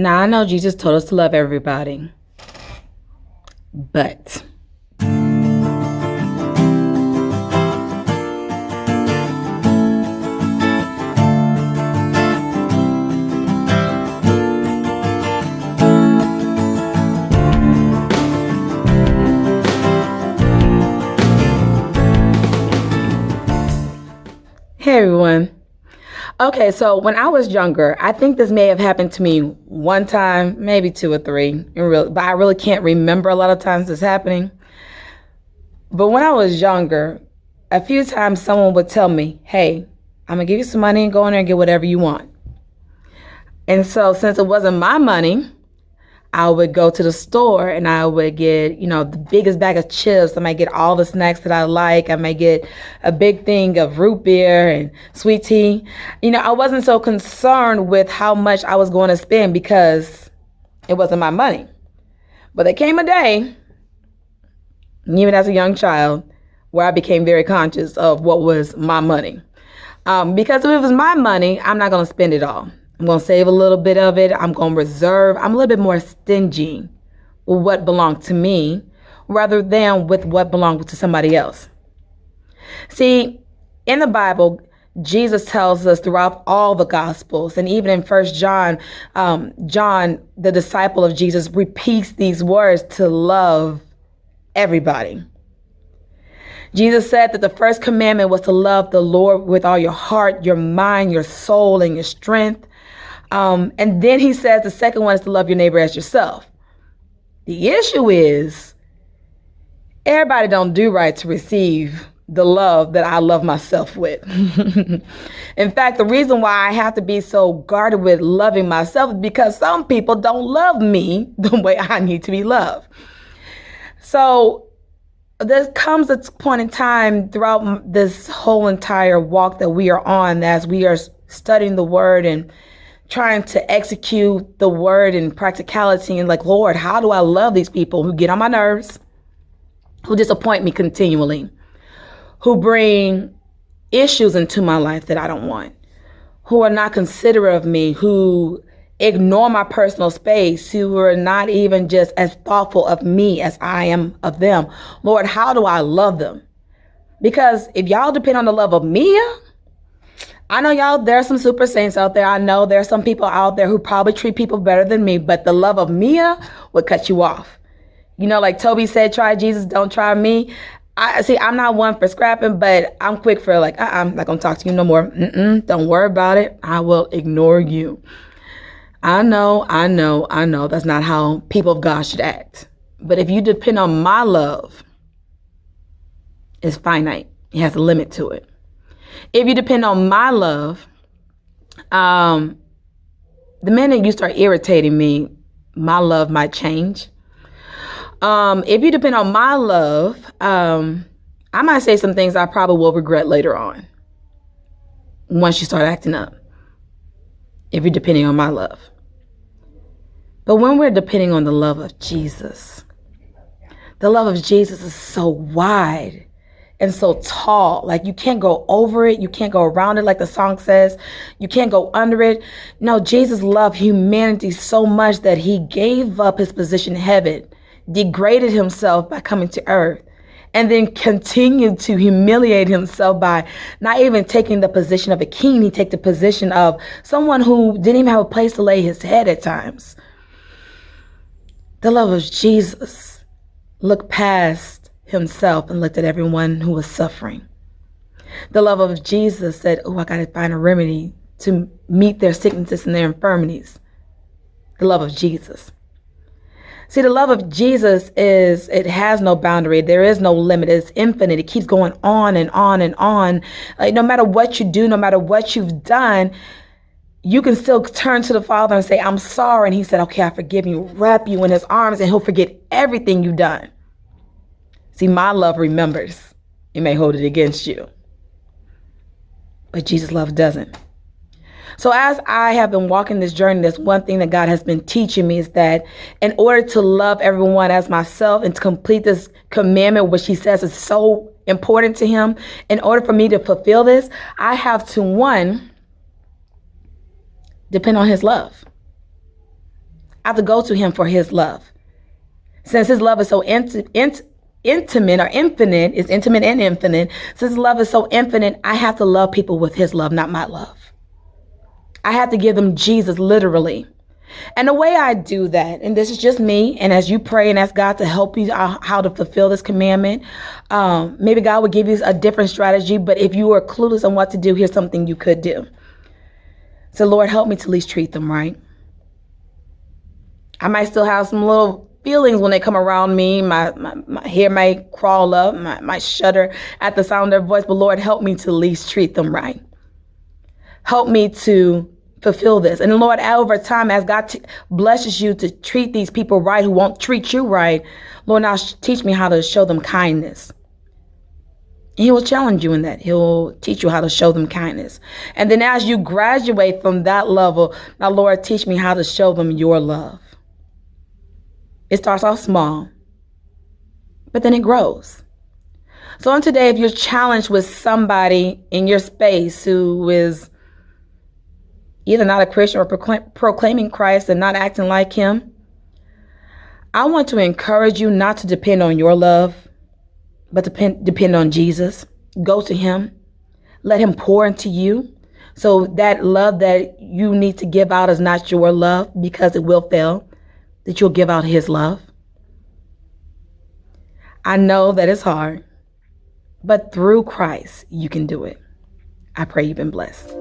Now, I know Jesus told us to love everybody, but hey everyone. Okay, so when I was younger, I think this may have happened to me one time, maybe two or three, but I really can't remember a lot of times this happening. But when I was younger, a few times someone would tell me, hey, I'm going to give you some money and go in there and get whatever you want. And so since it wasn't my money, I would go to the store and I would get, the biggest bag of chips. I might get all the snacks that I like. I might get a big thing of root beer and sweet tea. I wasn't so concerned with how much I was going to spend because it wasn't my money. But there came a day, even as a young child, where I became very conscious of what was my money. Because if it was my money, I'm not going to spend it all. I'm going to save a little bit of it. I'm going to reserve. I'm a little bit more stingy with what belonged to me rather than with what belonged to somebody else. See, in the Bible, Jesus tells us throughout all the Gospels, and even in 1 John, John, the disciple of Jesus, repeats these words to love everybody. Jesus said that the first commandment was to love the Lord with all your heart, your mind, your soul, and your strength. And then he says the second one is to love your neighbor as yourself. The issue is everybody don't do right to receive the love that I love myself with. In fact, the reason why I have to be so guarded with loving myself is because some people don't love me the way I need to be loved. So there comes a point in time throughout this whole entire walk that we are on as we are studying the word and trying to execute the word in practicality and like, Lord, how do I love these people who get on my nerves, who disappoint me continually, who bring issues into my life that I don't want, who are not considerate of me, who ignore my personal space, who are not even just as thoughtful of me as I am of them. Lord, how do I love them? Because if y'all depend on the love of Mia, I know y'all, there are some super saints out there. I know there are some people out there who probably treat people better than me, but the love of Mia would cut you off. Like Toby said, try Jesus, don't try me. I'm not one for scrapping, but I'm quick for I'm not going to talk to you no more. Don't worry about it. I will ignore you. I know. That's not how people of God should act. But if you depend on my love, it's finite. It has a limit to it. If you depend on my love, the minute you start irritating me, my love might change. If you depend on my love, I might say some things I probably will regret later on once you start acting up, if you're depending on my love. But when we're depending on the love of Jesus, the love of Jesus is so wide and so tall. Like you can't go over it. You can't go around it like the song says. You can't go under it. No, Jesus loved humanity so much that he gave up his position in heaven, degraded himself by coming to earth, and then continued to humiliate himself by not even taking the position of a king. He took the position of someone who didn't even have a place to lay his head at times. The love of Jesus looked past himself and looked at everyone who was suffering. The love of Jesus said, I got to find a remedy to meet their sicknesses and their infirmities. The love of Jesus. See, the love of Jesus it has no boundary. There is no limit. It's infinite. It keeps going on and on and on. Like no matter what you do, no matter what you've done, you can still turn to the Father and say, I'm sorry. And he said, okay, I forgive you. Wrap you in his arms and he'll forget everything you've done. See, my love remembers. It may hold it against you. But Jesus' love doesn't. So as I have been walking this journey, there's one thing that God has been teaching me is that in order to love everyone as myself and to complete this commandment, which he says is so important to him, in order for me to fulfill this, I have to, one, depend on his love. I have to go to him for his love. Since his love is so intimate or infinite, it's intimate and infinite. Since his love is so infinite, I have to love people with his love, not my love. I have to give them Jesus literally. And the way I do that, and this is just me, and as you pray and ask God to help you how to fulfill this commandment, maybe God will give you a different strategy, but if you are clueless on what to do, here's something you could do. So Lord, help me to at least treat them right. I might still have some little feelings when they come around me. My hair might crawl up, might shudder at the sound of their voice, but Lord, help me to at least treat them right. Help me to fulfill this. And Lord, over time, as God blesses you to treat these people right who won't treat you right, Lord, now teach me how to show them kindness. And he will challenge you in that. He'll teach you how to show them kindness. And then as you graduate from that level, now, Lord, teach me how to show them your love. It starts off small, but then it grows. So on today, if you're challenged with somebody in your space who is either not a Christian or proclaiming Christ and not acting like him, I want to encourage you not to depend on your love, but depend on Jesus. Go to him. Let him pour into you. So that love that you need to give out is not your love, because it will fail, that you'll give out his love. I know that it's hard, but through Christ, you can do it. I pray you've been blessed.